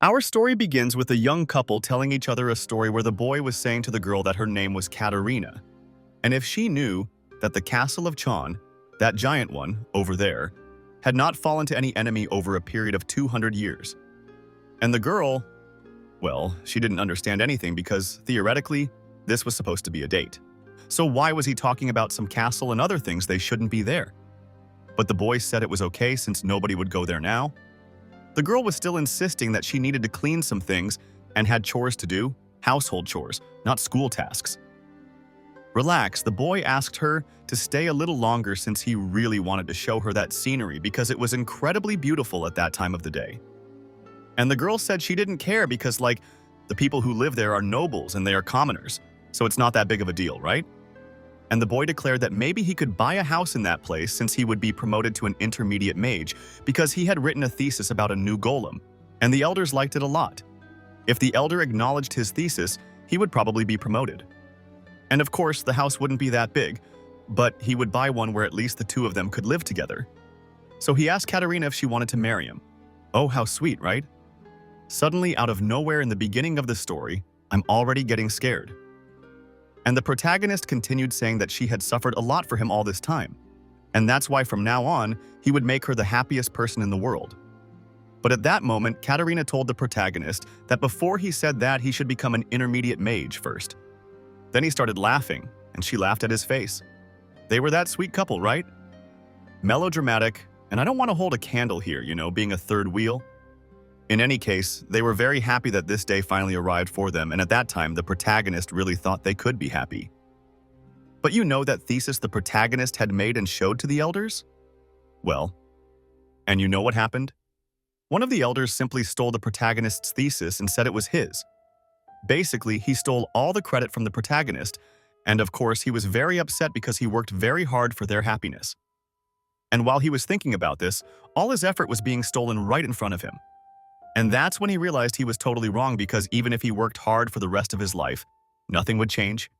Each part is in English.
Our story begins with a young couple telling each other a story where the boy was saying to the girl that her name was Katerina, and if she knew that the castle of Chan, that giant one over there, had not fallen to any enemy over a period of 200 years. And the girl, well, she didn't understand anything because, theoretically, this was supposed to be a date. So why was he talking about some castle and other things they shouldn't be there? But the boy said it was okay since nobody would go there now. The girl was still insisting that she needed to clean some things and had chores to do, household chores, not school tasks. Relax, the boy asked her to stay a little longer since he really wanted to show her that scenery because it was incredibly beautiful at that time of the day. And the girl said she didn't care because, the people who live there are nobles and they are commoners, so it's not that big of a deal, right? And the boy declared that maybe he could buy a house in that place since he would be promoted to an intermediate mage because he had written a thesis about a new golem, and the elders liked it a lot. If the elder acknowledged his thesis, he would probably be promoted. And of course, the house wouldn't be that big, but he would buy one where at least the two of them could live together. So he asked Katerina if she wanted to marry him. Oh, how sweet, right? Suddenly, out of nowhere in the beginning of the story, I'm already getting scared. And the protagonist continued saying that she had suffered a lot for him all this time, and that's why from now on, he would make her the happiest person in the world. But at that moment, Katerina told the protagonist that before he said that, he should become an intermediate mage first. Then he started laughing, and she laughed at his face. They were that sweet couple, right? Melodramatic, and I don't want to hold a candle here, being a third wheel. In any case, they were very happy that this day finally arrived for them, and at that time, the protagonist really thought they could be happy. But you know that thesis the protagonist had made and showed to the elders? Well, and you know what happened? One of the elders simply stole the protagonist's thesis and said it was his. Basically, he stole all the credit from the protagonist, and of course, he was very upset because he worked very hard for their happiness. And while he was thinking about this, all his effort was being stolen right in front of him. And that's when he realized he was totally wrong because even if he worked hard for the rest of his life, nothing would change.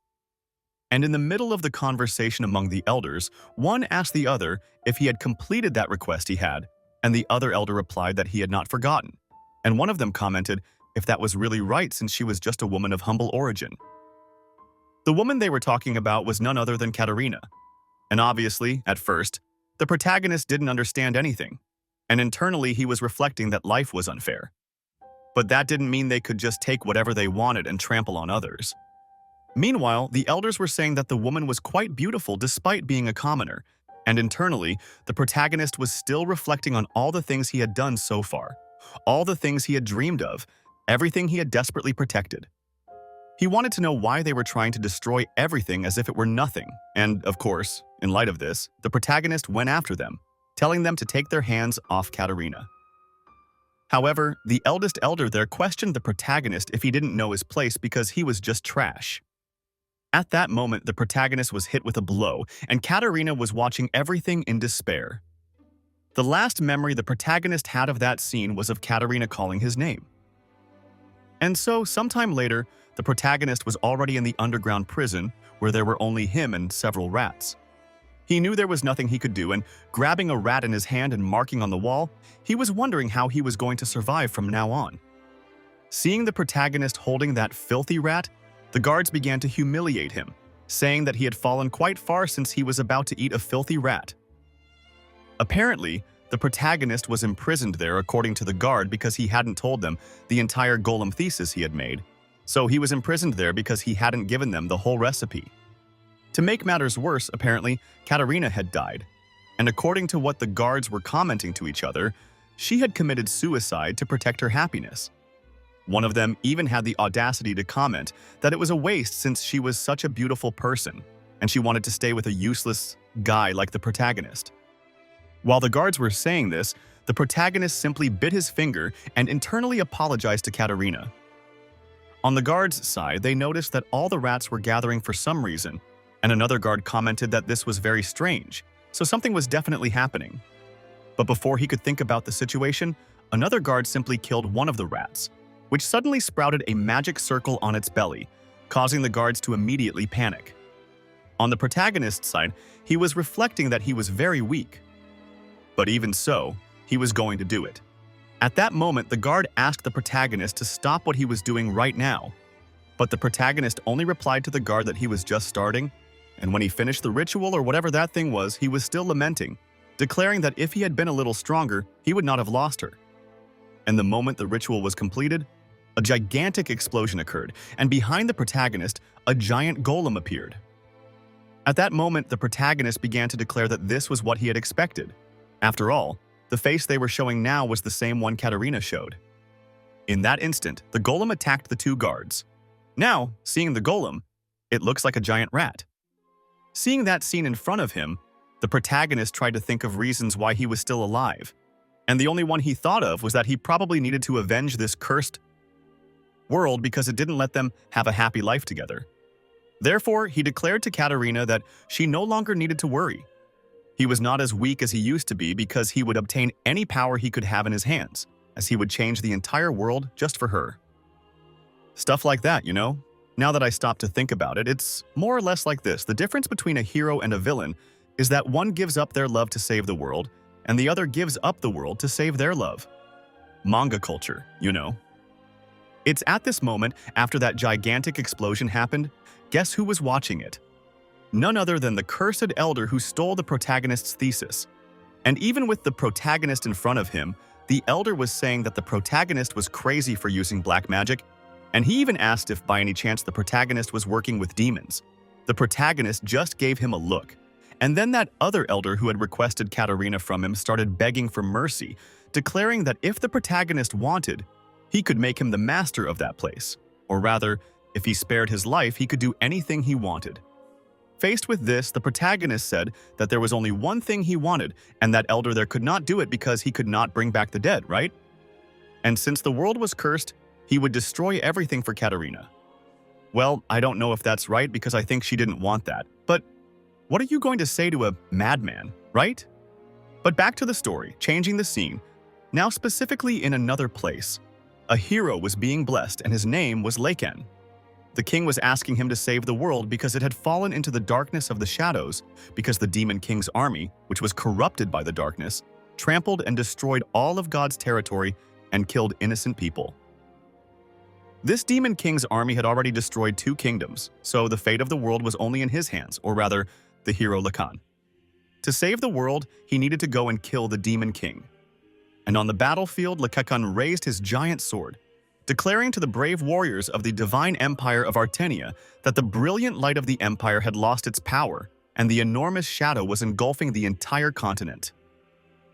And in the middle of the conversation among the elders, one asked the other if he had completed that request he had, and the other elder replied that he had not forgotten. And one of them commented if that was really right since she was just a woman of humble origin. The woman they were talking about was none other than Katerina. And obviously, at first, the protagonist didn't understand anything. And internally he was reflecting that life was unfair. But that didn't mean they could just take whatever they wanted and trample on others. Meanwhile, the elders were saying that the woman was quite beautiful despite being a commoner, and internally, the protagonist was still reflecting on all the things he had done so far, all the things he had dreamed of, everything he had desperately protected. He wanted to know why they were trying to destroy everything as if it were nothing, and, of course, in light of this, the protagonist went after them, telling them to take their hands off Katerina. However, the eldest elder there questioned the protagonist if he didn't know his place because he was just trash. At that moment, the protagonist was hit with a blow, and Katerina was watching everything in despair. The last memory the protagonist had of that scene was of Katerina calling his name. And so, sometime later, the protagonist was already in the underground prison where there were only him and several rats. He knew there was nothing he could do, and grabbing a rat in his hand and marking on the wall, he was wondering how he was going to survive from now on. Seeing the protagonist holding that filthy rat, the guards began to humiliate him, saying that he had fallen quite far since he was about to eat a filthy rat. Apparently, the protagonist was imprisoned there according to the guard because he hadn't told them the entire golem thesis he had made, so he was imprisoned there because he hadn't given them the whole recipe. To make matters worse, apparently, Katerina had died, and according to what the guards were commenting to each other, she had committed suicide to protect her happiness. One of them even had the audacity to comment that it was a waste since she was such a beautiful person, and she wanted to stay with a useless guy like the protagonist. While the guards were saying this, the protagonist simply bit his finger and internally apologized to Katerina. On the guards' side, they noticed that all the rats were gathering for some reason, and another guard commented that this was very strange, so something was definitely happening. But before he could think about the situation, another guard simply killed one of the rats, which suddenly sprouted a magic circle on its belly, causing the guards to immediately panic. On the protagonist's side, he was reflecting that he was very weak. But even so, he was going to do it. At that moment, the guard asked the protagonist to stop what he was doing right now. But the protagonist only replied to the guard that he was just starting, and when he finished the ritual or whatever that thing was, he was still lamenting, declaring that if he had been a little stronger, he would not have lost her. And the moment the ritual was completed, a gigantic explosion occurred, and behind the protagonist, a giant golem appeared. At that moment, the protagonist began to declare that this was what he had expected. After all, the face they were showing now was the same one Katarina showed. In that instant, the golem attacked the two guards. Now, seeing the golem, it looks like a giant rat. Seeing that scene in front of him, the protagonist tried to think of reasons why he was still alive. And the only one he thought of was that he probably needed to avenge this cursed world because it didn't let them have a happy life together. Therefore, he declared to Katarina that she no longer needed to worry. He was not as weak as he used to be because he would obtain any power he could have in his hands, as he would change the entire world just for her. Stuff like that, you know? Now that I stop to think about it, it's more or less like this. The difference between a hero and a villain is that one gives up their love to save the world, and the other gives up the world to save their love. Manga culture, you know. It's at this moment, after that gigantic explosion happened, guess who was watching it? None other than the cursed elder who stole the protagonist's thesis. And even with the protagonist in front of him, the elder was saying that the protagonist was crazy for using black magic, and he even asked if by any chance the protagonist was working with demons. The protagonist just gave him a look. And then that other elder who had requested Katarina from him started begging for mercy, declaring that if the protagonist wanted, he could make him the master of that place. Or rather, if he spared his life, he could do anything he wanted. Faced with this, the protagonist said that there was only one thing he wanted, and that elder there could not do it because he could not bring back the dead, right? And since the world was cursed, he would destroy everything for Katarina. Well, I don't know if that's right because I think she didn't want that. But what are you going to say to a madman, right? But back to the story, changing the scene. Now specifically in another place. A hero was being blessed and his name was Laken. The king was asking him to save the world because it had fallen into the darkness of the shadows, because the demon king's army, which was corrupted by the darkness, trampled and destroyed all of God's territory and killed innocent people. This demon king's army had already destroyed 2 kingdoms, so the fate of the world was only in his hands, or rather, the hero Lakan. To save the world, he needed to go and kill the demon king. And on the battlefield, Lakan raised his giant sword, declaring to the brave warriors of the divine empire of Artenia that the brilliant light of the empire had lost its power, and the enormous shadow was engulfing the entire continent.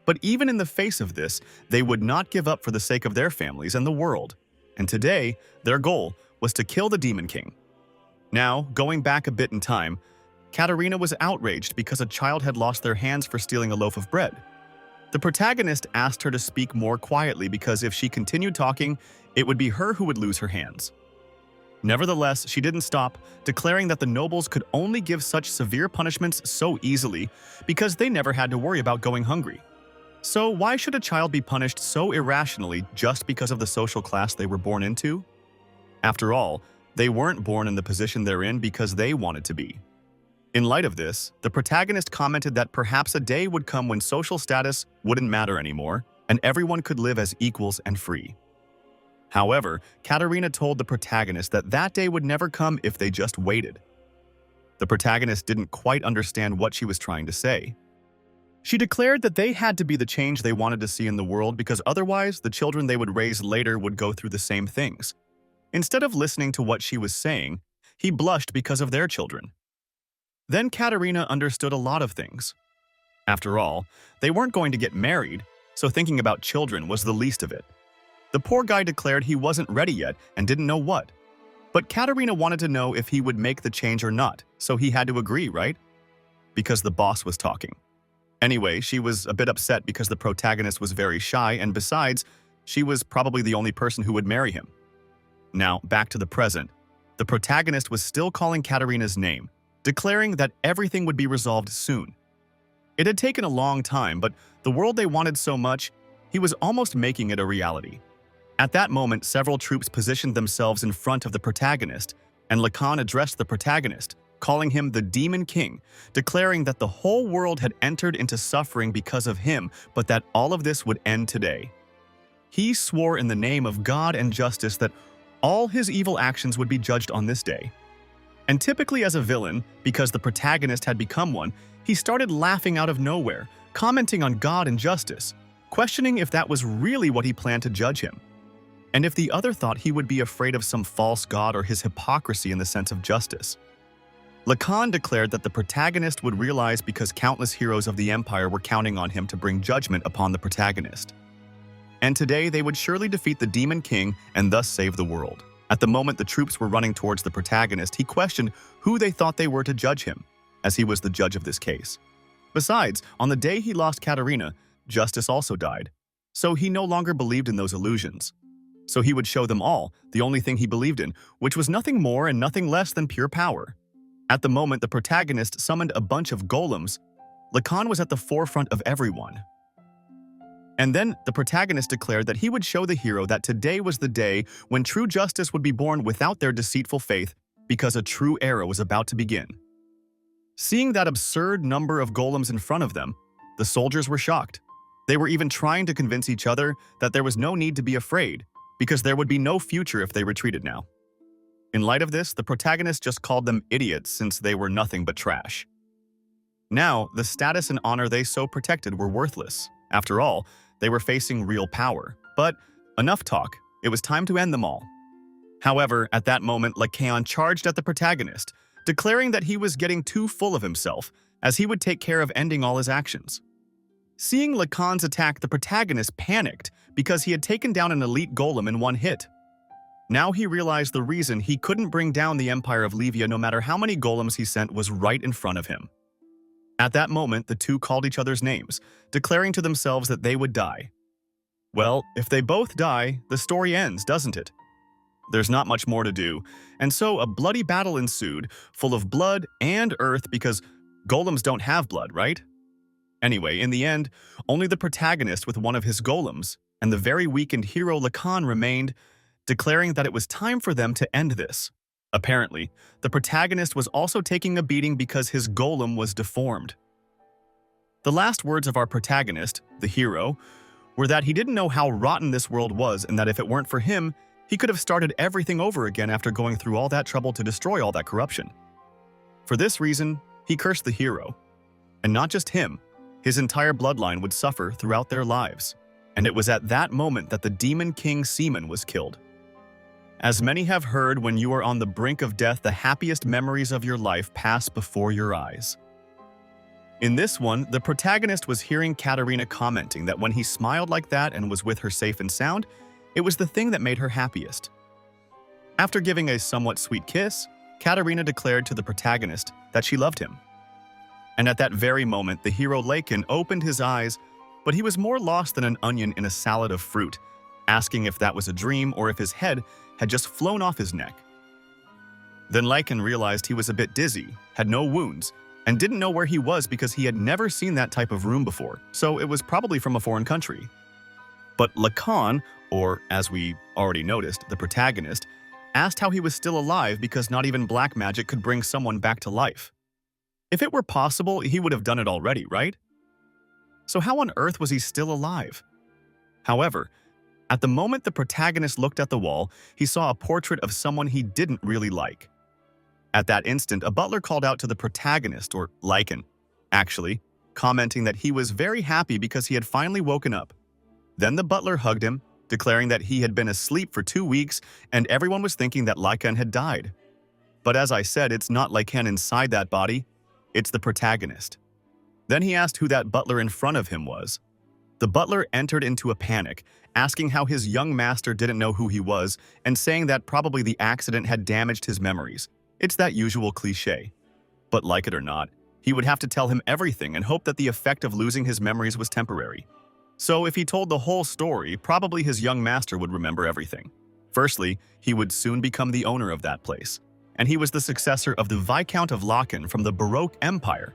But even in the face of this, they would not give up for the sake of their families and the world. And today, their goal was to kill the Demon King. Now, going back a bit in time, Katarina was outraged because a child had lost their hands for stealing a loaf of bread. The protagonist asked her to speak more quietly because if she continued talking, it would be her who would lose her hands. Nevertheless, she didn't stop, declaring that the nobles could only give such severe punishments so easily because they never had to worry about going hungry. So why should a child be punished so irrationally just because of the social class they were born into? After all, they weren't born in the position they're in because they wanted to be. In light of this, the protagonist commented that perhaps a day would come when social status wouldn't matter anymore and everyone could live as equals and free. However, Katarina told the protagonist that that day would never come if they just waited. The protagonist didn't quite understand what she was trying to say. She declared that they had to be the change they wanted to see in the world because otherwise the children they would raise later would go through the same things. Instead of listening to what she was saying, he blushed because of their children. Then Katarina understood a lot of things. After all, they weren't going to get married, so thinking about children was the least of it. The poor guy declared he wasn't ready yet and didn't know what. But Katarina wanted to know if he would make the change or not, so he had to agree, right? Because the boss was talking. Anyway, she was a bit upset because the protagonist was very shy, and besides, she was probably the only person who would marry him. Now, back to the present. The protagonist was still calling Katarina's name, declaring that everything would be resolved soon. It had taken a long time, but the world they wanted so much, he was almost making it a reality. At that moment, several troops positioned themselves in front of the protagonist, and Lakan addressed the protagonist, calling him the Demon King, declaring that the whole world had entered into suffering because of him, but that all of this would end today. He swore in the name of God and justice that all his evil actions would be judged on this day. And typically as a villain, because the protagonist had become one, he started laughing out of nowhere, commenting on God and justice, questioning if that was really what he planned to judge him. And if the other thought he would be afraid of some false god or his hypocrisy in the sense of justice. Lacan declared that the protagonist would realize because countless heroes of the Empire were counting on him to bring judgment upon the protagonist. And today they would surely defeat the Demon King and thus save the world. At the moment the troops were running towards the protagonist, he questioned who they thought they were to judge him, as he was the judge of this case. Besides, on the day he lost Katerina, justice also died, so he no longer believed in those illusions. So he would show them all the only thing he believed in, which was nothing more and nothing less than pure power. At the moment the protagonist summoned a bunch of golems, Lacan was at the forefront of everyone. And then the protagonist declared that he would show the hero that today was the day when true justice would be born without their deceitful faith, because a true era was about to begin. Seeing that absurd number of golems in front of them, the soldiers were shocked. They were even trying to convince each other that there was no need to be afraid, because there would be no future if they retreated now. In light of this, the protagonist just called them idiots since they were nothing but trash. Now, the status and honor they so protected were worthless. After all, they were facing real power. But enough talk, it was time to end them all. However, at that moment, Lacan charged at the protagonist, declaring that he was getting too full of himself, as he would take care of ending all his actions. Seeing Lacan's attack, the protagonist panicked because he had taken down an elite golem in one hit. Now he realized the reason he couldn't bring down the Empire of Levia no matter how many golems he sent was right in front of him. At that moment, the two called each other's names, declaring to themselves that they would die. Well, if they both die, the story ends, doesn't it? There's not much more to do, and so a bloody battle ensued, full of blood and earth because golems don't have blood, right? Anyway, in the end, only the protagonist with one of his golems and the very weakened hero Lacan remained, declaring that it was time for them to end this. Apparently, the protagonist was also taking a beating because his golem was deformed. The last words of our protagonist, the hero, were that he didn't know how rotten this world was and that if it weren't for him, he could have started everything over again after going through all that trouble to destroy all that corruption. For this reason, he cursed the hero. And not just him, his entire bloodline would suffer throughout their lives. And it was at that moment that the Demon King Seaman was killed. As many have heard, when you are on the brink of death, the happiest memories of your life pass before your eyes. In this one, the protagonist was hearing Katerina commenting that when he smiled like that and was with her safe and sound, it was the thing that made her happiest. After giving a somewhat sweet kiss, Katerina declared to the protagonist that she loved him. And at that very moment, the hero Lacan opened his eyes, but he was more lost than an onion in a salad of fruit, asking if that was a dream or if his head had just flown off his neck. Then Lacan realized he was a bit dizzy, had no wounds, and didn't know where he was because he had never seen that type of room before, so it was probably from a foreign country. But Lacan, or as we already noticed, the protagonist, asked how he was still alive because not even black magic could bring someone back to life. If it were possible, he would have done it already, right? So how on earth was he still alive? However, at the moment the protagonist looked at the wall, he saw a portrait of someone he didn't really like. At that instant, a butler called out to the protagonist, or Lacan, actually, commenting that he was very happy because he had finally woken up. Then the butler hugged him, declaring that he had been asleep for 2 weeks and everyone was thinking that Lacan had died. But as I said, it's not Lacan inside that body, it's the protagonist. Then he asked who that butler in front of him was. The butler entered into a panic, asking how his young master didn't know who he was and saying that probably the accident had damaged his memories. It's that usual cliché. But like it or not, he would have to tell him everything and hope that the effect of losing his memories was temporary. So if he told the whole story, probably his young master would remember everything. Firstly, he would soon become the owner of that place, and he was the successor of the Viscount of Lacan from the Baroque Empire,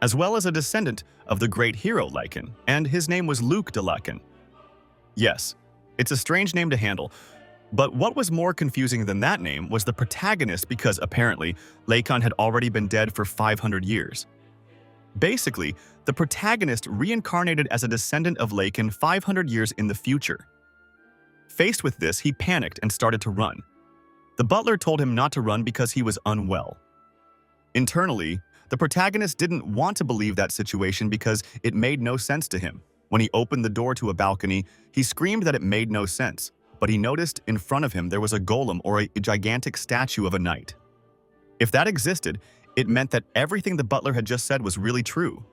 as well as a descendant of the great hero Lacan, and his name was Luc de Lacan. Yes, it's a strange name to handle, but what was more confusing than that name was the protagonist because apparently Lacan had already been dead for 500 years. Basically, the protagonist reincarnated as a descendant of Lacan 500 years in the future. Faced with this, he panicked and started to run. The butler told him not to run because he was unwell. Internally, the protagonist didn't want to believe that situation because it made no sense to him. When he opened the door to a balcony, he screamed that it made no sense, but he noticed in front of him there was a golem or a gigantic statue of a knight. If that existed, it meant that everything the butler had just said was really true.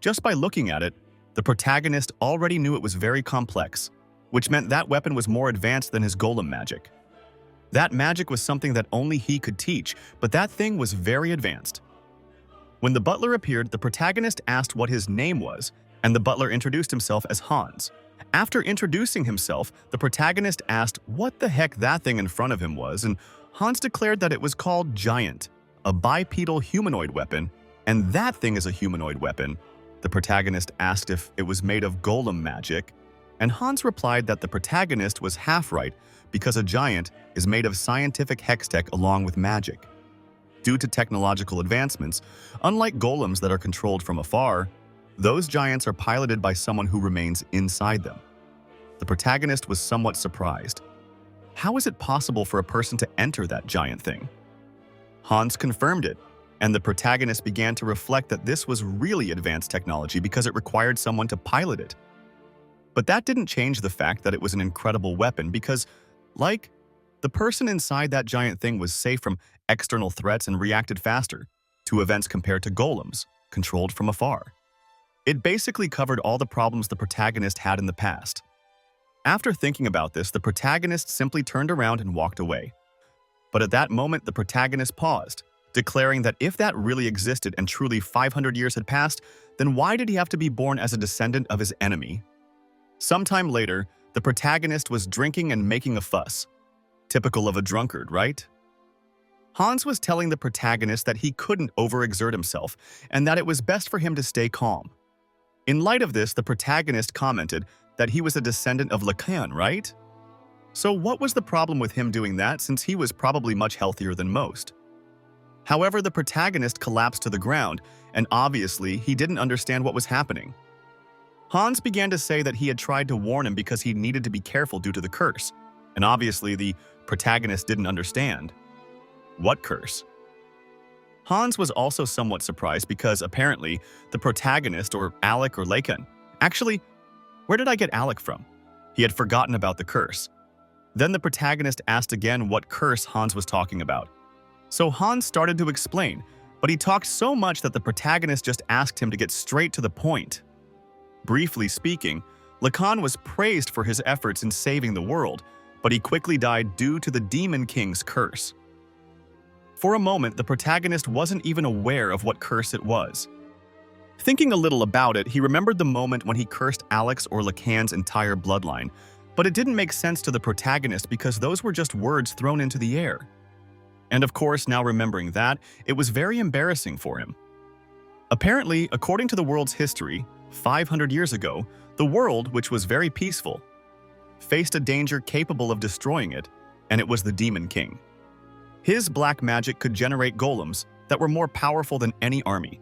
Just by looking at it, the protagonist already knew it was very complex, which meant that weapon was more advanced than his golem magic. That magic was something that only he could teach, but that thing was very advanced. When the butler appeared, the protagonist asked what his name was, and the butler introduced himself as Hans. After introducing himself, the protagonist asked what the heck that thing in front of him was, and Hans declared that it was called Giant, a bipedal humanoid weapon, and that thing is a humanoid weapon. The protagonist asked if it was made of golem magic, and Hans replied that the protagonist was half right because a giant is made of scientific hextech along with magic. Due to technological advancements, unlike golems that are controlled from afar, those giants are piloted by someone who remains inside them. The protagonist was somewhat surprised. How is it possible for a person to enter that giant thing? Hans confirmed it, and the protagonist began to reflect that this was really advanced technology because it required someone to pilot it. But that didn't change the fact that it was an incredible weapon because, the person inside that giant thing was safe from external threats and reacted faster to events compared to golems, controlled from afar. It basically covered all the problems the protagonist had in the past. After thinking about this, the protagonist simply turned around and walked away. But at that moment, the protagonist paused, declaring that if that really existed and truly 500 years had passed, then why did he have to be born as a descendant of his enemy? Sometime later, the protagonist was drinking and making a fuss. Typical of a drunkard, right? Hans was telling the protagonist that he couldn't overexert himself and that it was best for him to stay calm. In light of this, the protagonist commented that he was a descendant of Lacan, right? So what was the problem with him doing that since he was probably much healthier than most? However, the protagonist collapsed to the ground, and obviously he didn't understand what was happening. Hans began to say that he had tried to warn him because he needed to be careful due to the curse, and obviously the protagonist didn't understand. What curse? Hans was also somewhat surprised because apparently the protagonist, or Alec or Lacan, actually, where did I get Alec from? He had forgotten about the curse. Then the protagonist asked again what curse Hans was talking about. So Hans started to explain, but he talked so much that the protagonist just asked him to get straight to the point. Briefly speaking, Lacan was praised for his efforts in saving the world, but he quickly died due to the Demon King's curse. For a moment, the protagonist wasn't even aware of what curse it was. Thinking a little about it, he remembered the moment when he cursed Alex or Lacan's entire bloodline, but it didn't make sense to the protagonist because those were just words thrown into the air. And of course, now remembering that, it was very embarrassing for him. Apparently, according to the world's history, 500 years ago, the world, which was very peaceful, faced a danger capable of destroying it, and it was the Demon King. His black magic could generate golems that were more powerful than any army,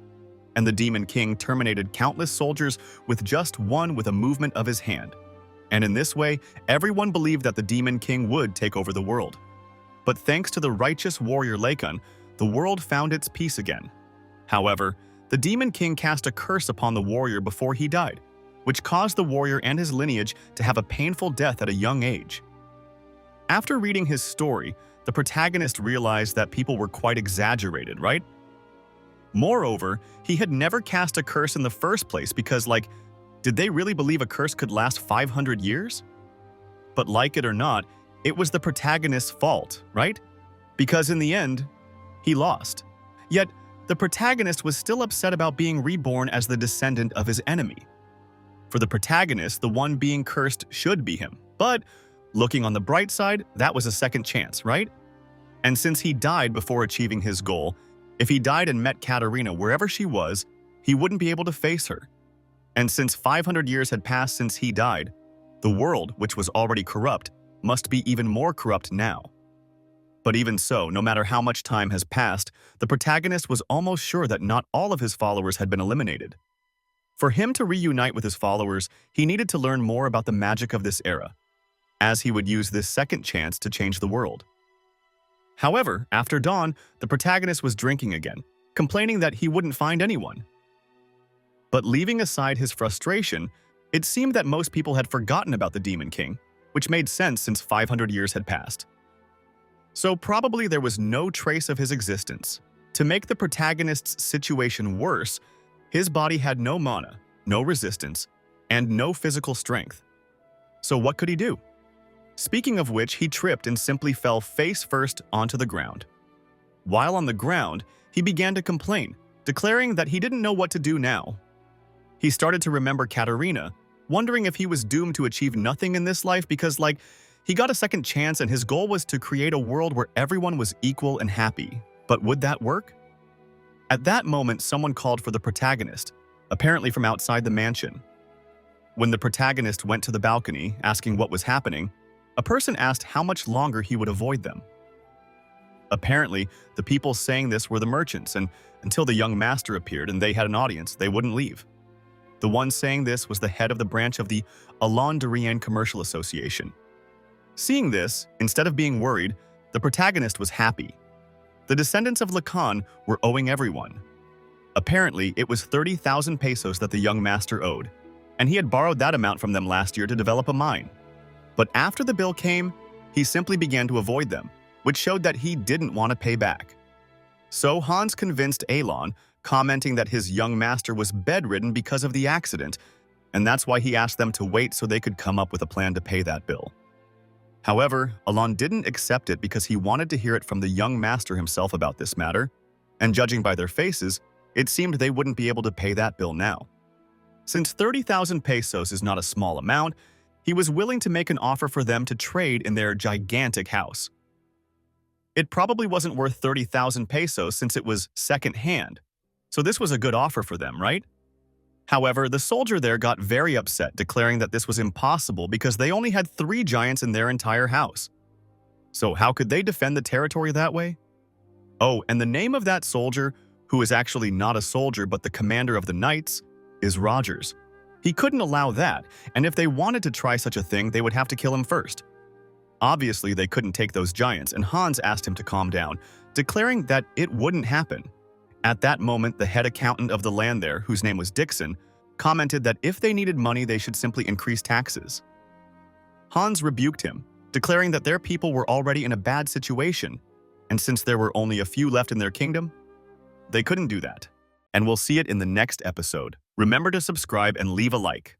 and the Demon King terminated countless soldiers with just one with a movement of his hand. And in this way, everyone believed that the Demon King would take over the world. But thanks to the righteous warrior Lacan, the world found its peace again. However, the Demon King cast a curse upon the warrior before he died, which caused the warrior and his lineage to have a painful death at a young age. After reading his story, the protagonist realized that people were quite exaggerated, right? Moreover, he had never cast a curse in the first place because, did they really believe a curse could last 500 years? But like it or not, it was the protagonist's fault, right? Because in the end, he lost. Yet, the protagonist was still upset about being reborn as the descendant of his enemy. For the protagonist, the one being cursed should be him. But looking on the bright side, that was a second chance, right? And since he died before achieving his goal, if he died and met Katarina wherever she was, he wouldn't be able to face her. And since 500 years had passed since he died, the world, which was already corrupt, must be even more corrupt now. But even so, no matter how much time has passed, the protagonist was almost sure that not all of his followers had been eliminated. For him to reunite with his followers, he needed to learn more about the magic of this era. as he would use this second chance to change the world. However, after dawn, the protagonist was drinking again, complaining that he wouldn't find anyone. But leaving aside his frustration, it seemed that most people had forgotten about the Demon King, which made sense since 500 years had passed. So probably there was no trace of his existence. To make the protagonist's situation worse, his body had no mana, no resistance, and no physical strength. So what could he do? Speaking of which, he tripped and simply fell face first onto the ground. While on the ground, he began to complain, declaring that he didn't know what to do now. He started to remember Katarina, wondering if he was doomed to achieve nothing in this life because, he got a second chance and his goal was to create a world where everyone was equal and happy. But would that work? At that moment, someone called for the protagonist, apparently from outside the mansion. When the protagonist went to the balcony, asking what was happening, a person asked how much longer he would avoid them. Apparently, the people saying this were the merchants, and until the young master appeared and they had an audience, they wouldn't leave. The one saying this was the head of the branch of the Alon Durian Commercial Association. Seeing this, instead of being worried, the protagonist was happy. The descendants of Lacan were owing everyone. Apparently, it was 30,000 pesos that the young master owed, and he had borrowed that amount from them last year to develop a mine. But after the bill came, he simply began to avoid them, which showed that he didn't want to pay back. So Hans convinced Alon, commenting that his young master was bedridden because of the accident, and that's why he asked them to wait so they could come up with a plan to pay that bill. However, Alon didn't accept it because he wanted to hear it from the young master himself about this matter, and judging by their faces, it seemed they wouldn't be able to pay that bill now. Since 30,000 pesos is not a small amount, he was willing to make an offer for them to trade in their gigantic house. It probably wasn't worth 30,000 pesos since it was second-hand, so this was a good offer for them, right? However, the soldier there got very upset, declaring that this was impossible because they only had 3 giants in their entire house. So how could they defend the territory that way? Oh, and the name of that soldier, who is actually not a soldier but the commander of the knights, is Rogers. He couldn't allow that, and if they wanted to try such a thing, they would have to kill him first. Obviously, they couldn't take those giants, and Hans asked him to calm down, declaring that it wouldn't happen. At that moment, the head accountant of the land there, whose name was Dixon, commented that if they needed money, they should simply increase taxes. Hans rebuked him, declaring that their people were already in a bad situation, and since there were only a few left in their kingdom, they couldn't do that. And we'll see it in the next episode. Remember to subscribe and leave a like.